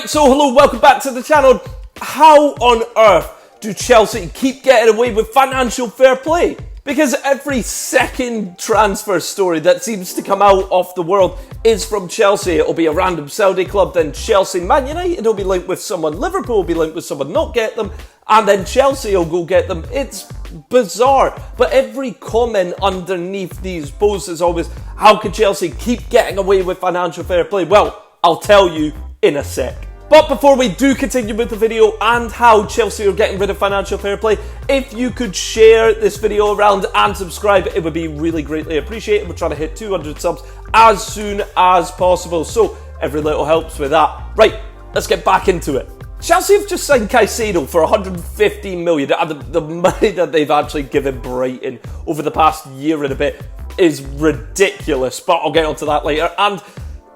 Right, so hello, welcome back to the channel. How on earth do Chelsea keep getting away with financial fair play? Because every second transfer story that seems to come out of the world is from Chelsea. It'll be a random Saudi club, then Chelsea, Man United will be linked with someone, Liverpool will be linked with someone, not get them, and then Chelsea will go get them. It's bizarre. But every comment underneath these posts is always, how can Chelsea keep getting away with financial fair play? Well, I'll tell you in a sec. But before we do continue with the video and how Chelsea are getting rid of financial fair play, if you could share this video around and subscribe, it would be really greatly appreciated. We're trying to hit 200 subs as soon as possible, so every little helps with that. Right, let's get back into it. Chelsea have just signed Caicedo for 150 million, and the money that they've actually given Brighton over the past year and a bit is ridiculous, but I'll get onto that later. And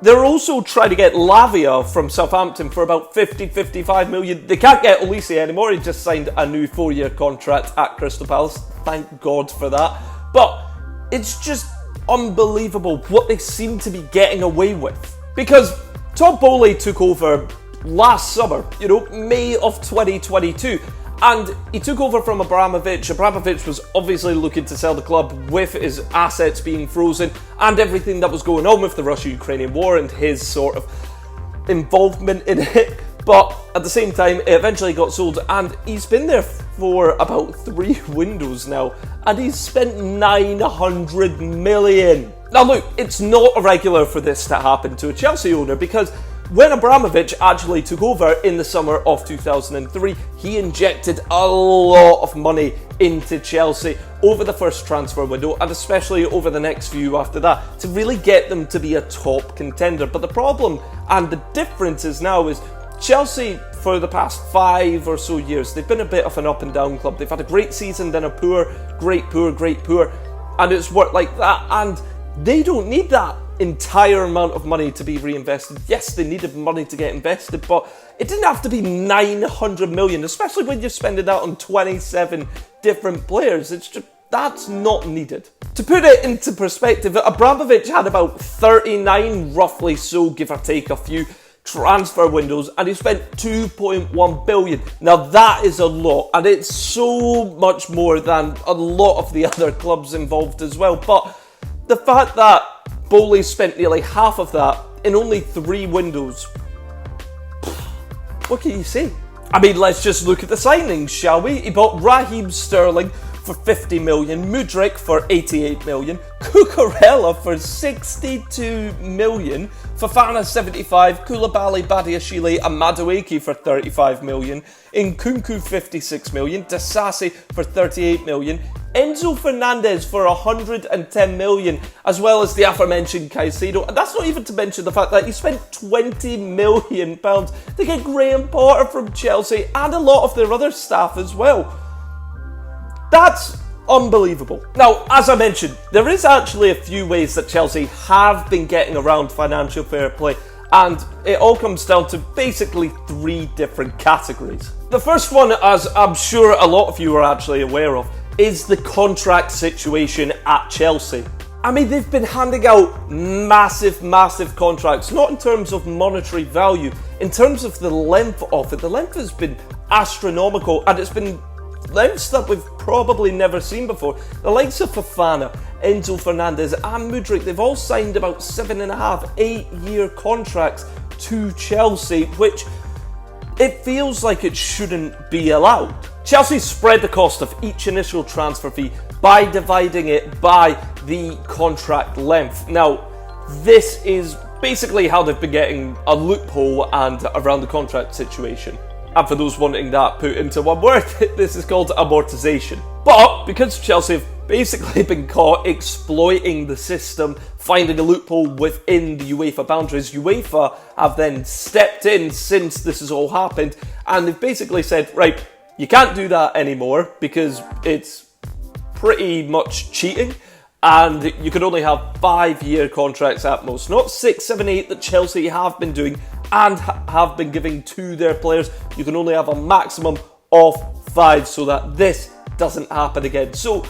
they're also trying to get Lavia from Southampton for about 50-55 million. They can't get Olise anymore. He just signed a new 4-year contract at Crystal Palace. Thank God for that. But it's just unbelievable what they seem to be getting away with. Because Todd Boehly took over last summer, May of 2022. And he took over from Abramovich. Abramovich was obviously looking to sell the club with his assets being frozen and everything that was going on with the Russia-Ukrainian war and his sort of involvement in it. But at the same time, it eventually got sold, and he's been there for about 3 windows now, and he's spent 900 million. Now look, it's not irregular for this to happen to a Chelsea owner, because when Abramovich actually took over in the summer of 2003, he injected a lot of money into Chelsea over the first transfer window, and especially over the next few after that, to really get them to be a top contender. But the problem and the difference is now is Chelsea, for the past 5 or so years, they've been a bit of an up and down club. They've had a great season, then a poor, great poor, great poor, and it's worked like that, and they don't need that entire amount of money to be reinvested. Yes, they needed money to get invested, but it didn't have to be 900 million, especially when you're spending that on 27 different players. It's just, that's not needed. To put it into perspective, Abramovich had about 39, roughly so, give or take a few, transfer windows, and he spent 2.1 billion. Now that is a lot, and it's so much more than a lot of the other clubs involved as well. But the fact that Boehly spent nearly half of that in only 3 windows, what can you say? I mean, let's just look at the signings, shall we? He bought Raheem Sterling for 50 million, Mudryk for 88 million, Cucurella for 62 million, Fofana 75, Koulibaly, Badiashile and Madueke for 35 million, Nkunku 56 million, Disasi for 38 million, Enzo Fernandez for 110 million, as well as the aforementioned Caicedo. And that's not even to mention the fact that he spent £20 million to get Graham Potter from Chelsea and a lot of their other staff as well. That's unbelievable. Now, as I mentioned, there is actually a few ways that Chelsea have been getting around financial fair play, and it all comes down to basically 3 different categories. The first one, as I'm sure a lot of you are actually aware of, is the contract situation at Chelsea. I mean, they've been handing out massive contracts, not in terms of monetary value, in terms of the length of it. The length has been astronomical, and it's been lengths that we've probably never seen before. The likes of Fofana, Enzo Fernandez and Mudryk, they've all signed about 7.5, 8-year contracts to Chelsea, which it feels like it shouldn't be allowed. Chelsea spread the cost of each initial transfer fee by dividing it by the contract length. Now, this is basically how they've been getting a loophole and around the contract situation. And for those wanting that put into one word, this is called amortization. But because Chelsea have basically been caught exploiting the system, finding a loophole within the UEFA boundaries, UEFA have then stepped in since this has all happened, and they've basically said, right, you can't do that anymore because it's pretty much cheating, and you can only have 5-year contracts at most, not 6, 7, 8 that Chelsea have been doing and have been giving to their players. You can only have a maximum of 5 so that this doesn't happen again. So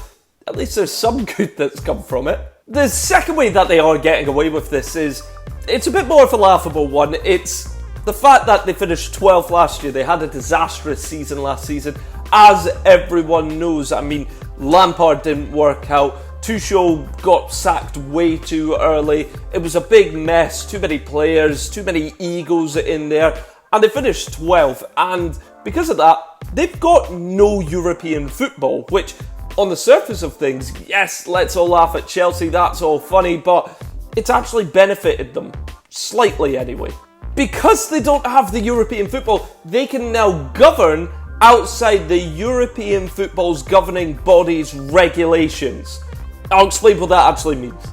at least there's some good that's come from it. The second way that they are getting away with this is, it's a bit more of a laughable one. It's The fact that they finished 12th last year, they had a disastrous season last season, as everyone knows. I mean, Lampard didn't work out, Tuchel got sacked way too early, it was a big mess, too many players, too many egos in there, and they finished 12th, and because of that, they've got no European football, which on the surface of things, yes, let's all laugh at Chelsea, that's all funny, but it's actually benefited them, slightly anyway. Because they don't have the European football, they can now govern outside the European football's governing body's regulations. I'll explain what that actually means.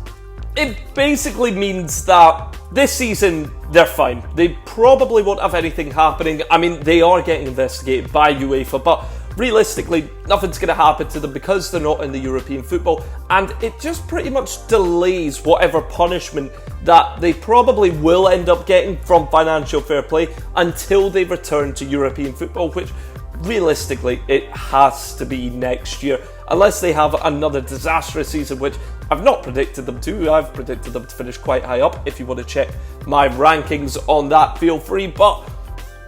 It basically means that this season, they're fine. They probably won't have anything happening. I mean, they are getting investigated by UEFA, but realistically, nothing's going to happen to them because they're not in the European football, and it just pretty much delays whatever punishment that they probably will end up getting from financial fair play until they return to European football, which realistically, it has to be next year, unless they have another disastrous season, which I've not predicted them to. I've predicted them to finish quite high up. If you want to check my rankings on that, feel free, but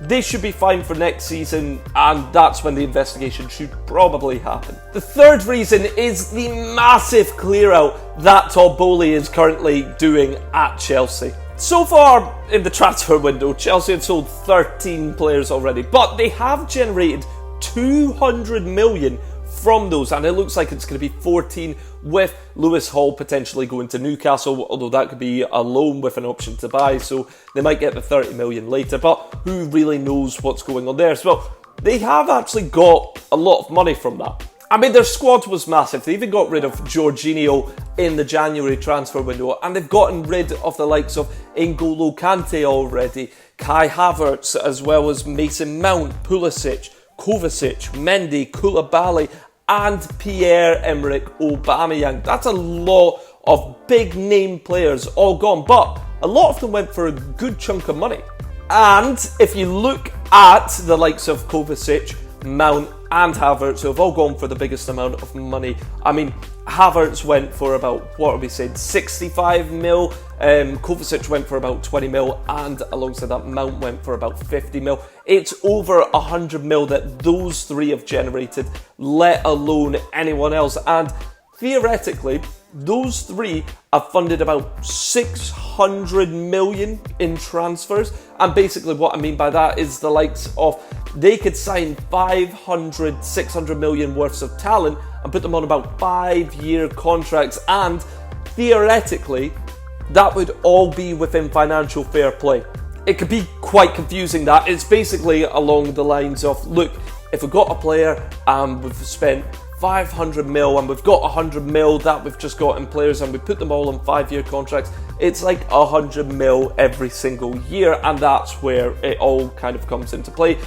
they should be fine for next season, and that's when the investigation should probably happen. The third reason is the massive clear out that Todd Boehly is currently doing at Chelsea. So far in the transfer window, Chelsea have sold 13 players already, but they have generated 200 million from those, and it looks like it's going to be 14 with Lewis Hall potentially going to Newcastle, although that could be a loan with an option to buy, so they might get the 30 million later, but who really knows what's going on there? So they have actually got a lot of money from that. I mean, their squad was massive. They even got rid of Jorginho in the January transfer window, and they've gotten rid of the likes of N'Golo Kante already, Kai Havertz, as well as Mason Mount, Pulisic, Kovacic, Mendy, Koulibaly, and Pierre-Emerick Aubameyang. That's a lot of big name players all gone, but a lot of them went for a good chunk of money. And if you look at the likes of Kovacic, Mount and Havertz, who have all gone for the biggest amount of money. I mean, Havertz went for about, what are we saying, 65 mil, Kovacic went for about 20 mil, and alongside that, Mount went for about 50 mil. It's over 100 mil that those three have generated, let alone anyone else, and theoretically, those three have funded about 600 million in transfers, and basically what I mean by that is the likes of, they could sign 500, 600 million worths of talent and put them on about 5-year contracts, and theoretically that would all be within financial fair play. It could be quite confusing. That it's basically along the lines of, look, if we've got a player and we've spent 500 mil and we've got 100 mil that we've just got in players and we put them all on 5-year contracts, it's like 100 mil every single year, and that's where it all kind of comes into play,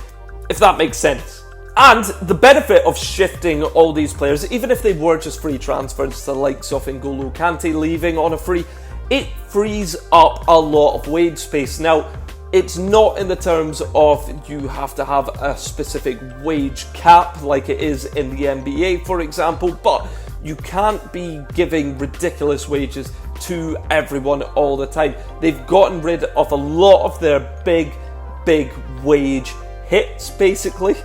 if that makes sense. And the benefit of shifting all these players, even if they were just free transfers, the likes of N'Golo Kante leaving on a free, it frees up a lot of wage space. Now, it's not in the terms of you have to have a specific wage cap like it is in the NBA, for example, but you can't be giving ridiculous wages to everyone all the time. They've gotten rid of a lot of their big wage hits, basically.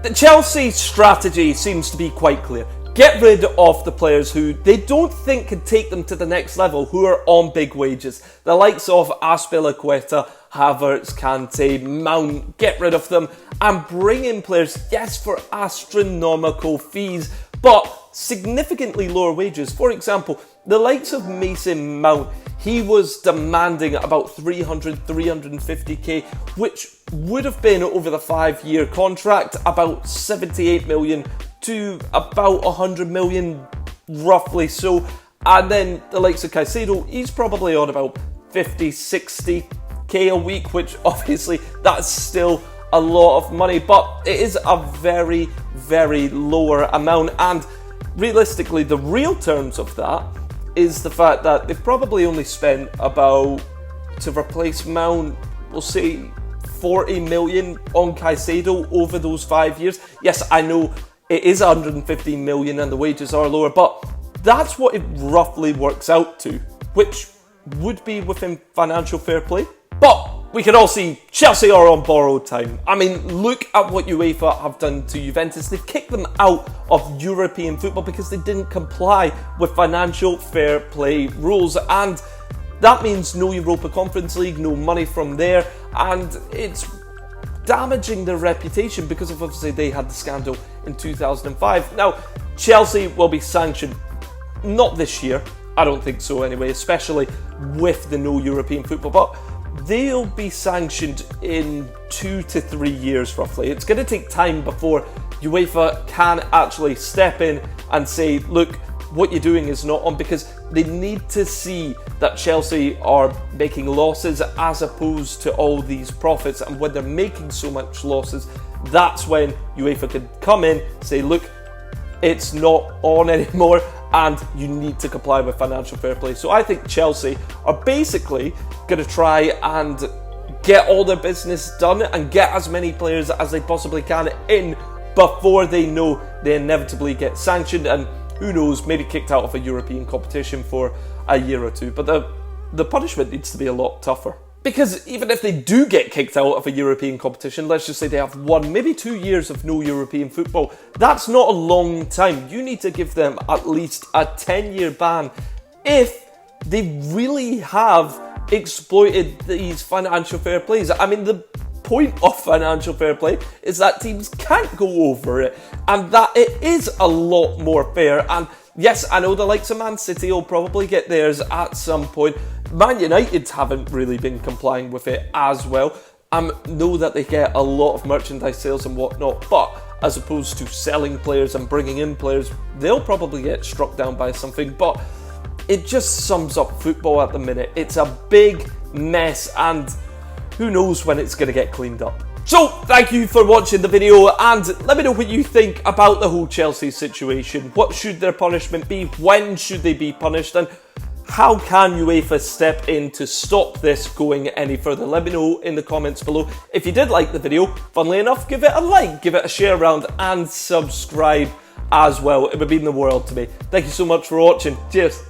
The Chelsea strategy seems to be quite clear. Get rid of the players who they don't think can take them to the next level, who are on big wages. The likes of Azpilicueta, Havertz, Kante, Mount, get rid of them and bring in players, yes, for astronomical fees, but significantly lower wages. For example, the likes of Mason Mount, he was demanding about 350k, which would have been over the 5-year contract about 78 million to about 100 million, roughly so. And then the likes of Caicedo, he's probably on about 50, 60k a week, which obviously that's still a lot of money, but it is a very lower amount. And realistically, the real terms of that is the fact that they've probably only spent about, to replace Mount, we'll say 40 million on Caicedo over those 5 years. Yes, I know it is 115 million and the wages are lower, but that's what it roughly works out to, which would be within financial fair play. But we can all see Chelsea are on borrowed time. I mean, look at what UEFA have done to Juventus. They've kicked them out of European football because they didn't comply with financial fair play rules. And that means no Europa Conference League, no money from there. And it's damaging their reputation because of obviously they had the scandal in 2005. Now, Chelsea will be sanctioned. Not this year. I don't think so anyway, especially with the no European football. But they'll be sanctioned in 2 to 3 years roughly. It's going to take time before UEFA can actually step in and say, look, what you're doing is not on, because they need to see that Chelsea are making losses as opposed to all these profits. And when they're making so much losses, that's when UEFA can come in, say, look, it's not on anymore and you need to comply with financial fair play. So I think Chelsea are basically going to try and get all their business done and get as many players as they possibly can in before they know they inevitably get sanctioned and, who knows, maybe kicked out of a European competition for a year or two. But the punishment needs to be a lot tougher. Because even if they do get kicked out of a European competition, let's just say they have 1, maybe 2 years of no European football, that's not a long time. You need to give them at least a 10-year ban if they really have exploited these financial fair plays. I mean, the point of financial fair play is that teams can't go over it and that it is a lot more fair. And yes, I know the likes of Man City will probably get theirs at some point. Man United haven't really been complying with it as well. I know that they get a lot of merchandise sales and whatnot, but as opposed to selling players and bringing in players, they'll probably get struck down by something. But it just sums up football at the minute. It's a big mess and who knows when it's going to get cleaned up. So, thank you for watching the video and let me know what you think about the whole Chelsea situation. What should their punishment be? When should they be punished? And how can UEFA step in to stop this going any further? Let me know in the comments below. If you did like the video, funnily enough, give it a like, give it a share around and subscribe as well. It would mean the world to me. Thank you so much for watching. Cheers.